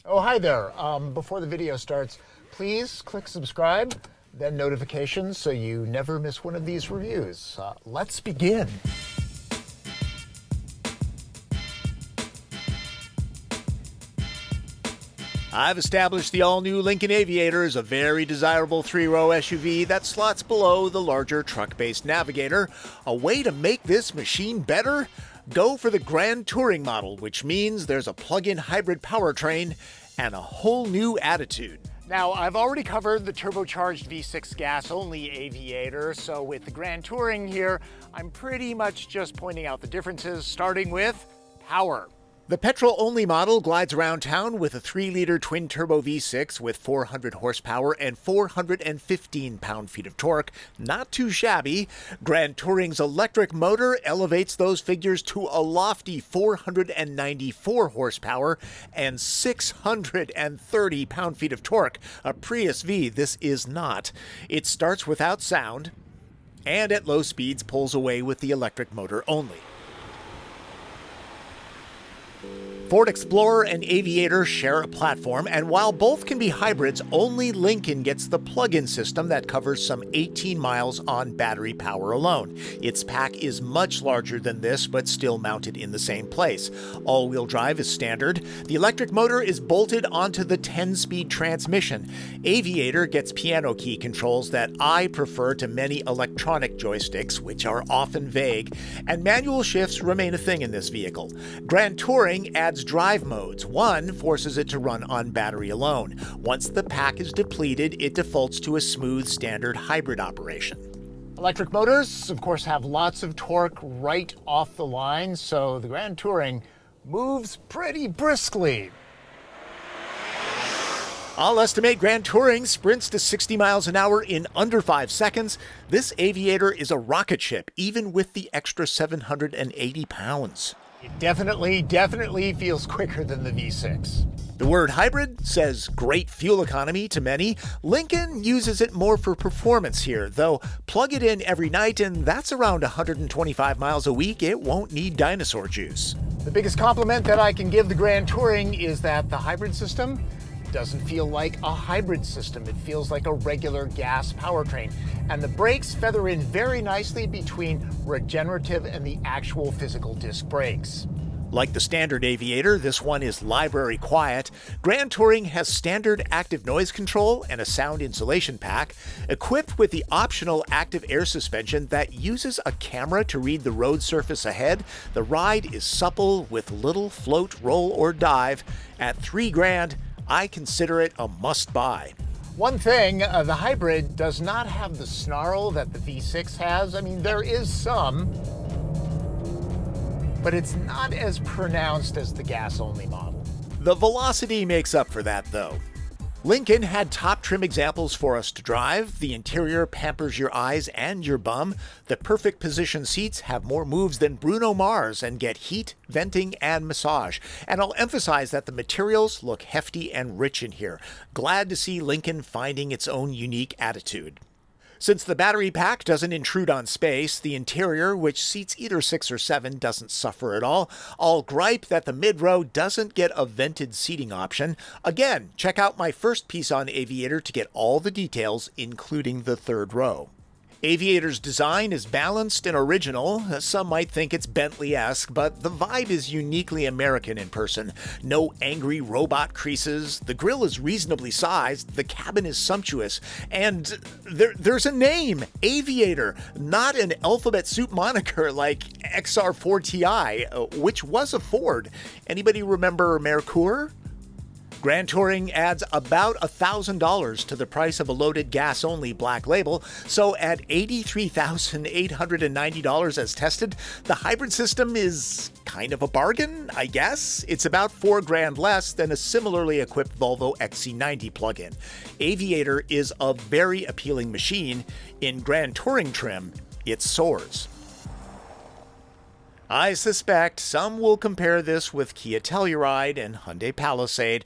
Oh, hi there. Before the video starts, please click subscribe, then notifications so you never miss one of these reviews. Let's begin. I've established the all-new Lincoln Aviator as a very desirable three-row SUV that slots below the larger truck-based Navigator. A way to make this machine better? Go for the Grand Touring model, which means there's a plug-in hybrid powertrain and a whole new attitude. Now, I've already covered the turbocharged V6 gas-only Aviator, so with the Grand Touring here, I'm pretty much just pointing out the differences, starting with power. The petrol-only model glides around town with a 3-liter twin-turbo V6 with 400 horsepower and 415 pound-feet of torque. Not too shabby. Grand Touring's electric motor elevates those figures to a lofty 494 horsepower and 630 pound-feet of torque. A Prius V, this is not. It starts without sound and at low speeds pulls away with the electric motor only. Ford Explorer and Aviator share a platform, and while both can be hybrids, only Lincoln gets the plug-in system that covers some 18 miles on battery power alone. Its pack is much larger than this, but still mounted in the same place. All-wheel drive is standard. The electric motor is bolted onto the 10-speed transmission. Aviator gets piano key controls that I prefer to many electronic joysticks, which are often vague, and manual shifts remain a thing in this vehicle. Grand Touring adds drive modes. One forces it to run on battery alone. Once the pack is depleted, it defaults to a smooth standard hybrid operation. Electric motors, of course, have lots of torque right off the line, so the Grand Touring moves pretty briskly. I'll estimate Grand Touring sprints to 60 miles an hour in under 5 seconds. This Aviator is a rocket ship, even with the extra 780 pounds. It definitely feels quicker than the V6. The word hybrid says great fuel economy to many. Lincoln uses it more for performance here, though plug it in every night and that's around 125 miles a week. It won't need dinosaur juice. The biggest compliment that I can give the Grand Touring is that the hybrid system doesn't feel like a hybrid system. It feels like a regular gas powertrain. And the brakes feather in very nicely between regenerative and the actual physical disc brakes. Like the standard Aviator, this one is library quiet. Grand Touring has standard active noise control and a sound insulation pack, equipped with the optional active air suspension that uses a camera to read the road surface ahead. The ride is supple with little float, roll, or dive. At $3,000, I consider it a must-buy. One thing, the hybrid does not have the snarl that the V6 has. I mean, there is some, but it's not as pronounced as the gas-only model. The velocity makes up for that, though. Lincoln had top trim examples for us to drive. The interior pampers your eyes and your bum. The perfect position seats have more moves than Bruno Mars and get heat, venting, and massage. And I'll emphasize that the materials look hefty and rich in here. Glad to see Lincoln finding its own unique attitude. Since the battery pack doesn't intrude on space, the interior, which seats either 6 or 7, doesn't suffer at all. I'll gripe that the mid-row doesn't get a vented seating option. Again, check out my first piece on Aviator to get all the details, including the third row. Aviator's design is balanced and original. Some might think it's Bentley-esque, but the vibe is uniquely American in person. No angry robot creases, the grille is reasonably sized, the cabin is sumptuous, and there's a name, Aviator, not an alphabet soup moniker like XR4 Ti, which was a Ford. Anybody remember Merkur? Grand Touring adds about $1,000 to the price of a loaded gas-only black label, so at $83,890 as tested, the hybrid system is kind of a bargain, I guess. It's about $4,000 less than a similarly equipped Volvo XC90 plug-in. Aviator is a very appealing machine. In Grand Touring trim, it soars. I suspect some will compare this with Kia Telluride and Hyundai Palisade.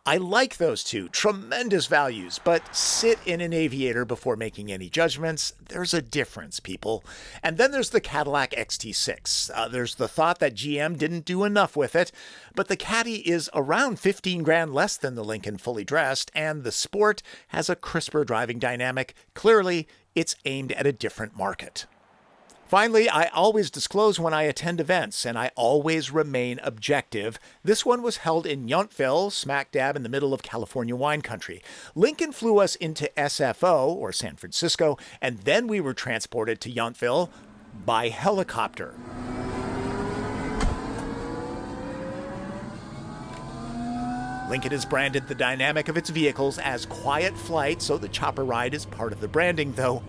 I like those two, tremendous values, but sit in an Aviator before making any judgments. There's a difference, people. And then there's the Cadillac XT6. There's the thought that GM didn't do enough with it, but the Caddy is around 15 grand less than the Lincoln Fully Dressed, and the Sport has a crisper driving dynamic. Clearly, it's aimed at a different market. Finally, I always disclose when I attend events, and I always remain objective. This one was held in Yountville, smack dab in the middle of California wine country. Lincoln flew us into SFO, or San Francisco, and then we were transported to Yountville by helicopter. Lincoln has branded the dynamic of its vehicles as quiet flight, so the chopper ride is part of the branding, though.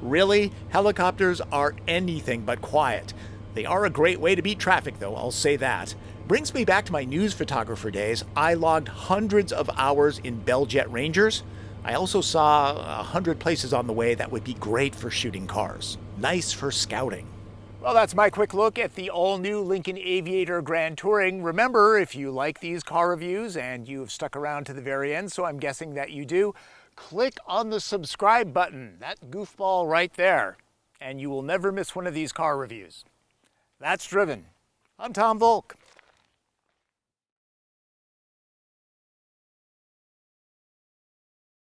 Really, helicopters are anything but quiet. They are a great way to beat traffic, though, I'll say that. Brings me back to my news photographer days. I logged hundreds of hours in Bell Jet Rangers. I also saw 100 places on the way that would be great for shooting cars. Nice for scouting. Well, that's my quick look at the all-new Lincoln Aviator Grand Touring. Remember, if you like these car reviews, and you've stuck around to the very end, so I'm guessing that you do, click on the subscribe button, that goofball right there, and you will never miss one of these car reviews. That's Driven. I'm Tom Voelk.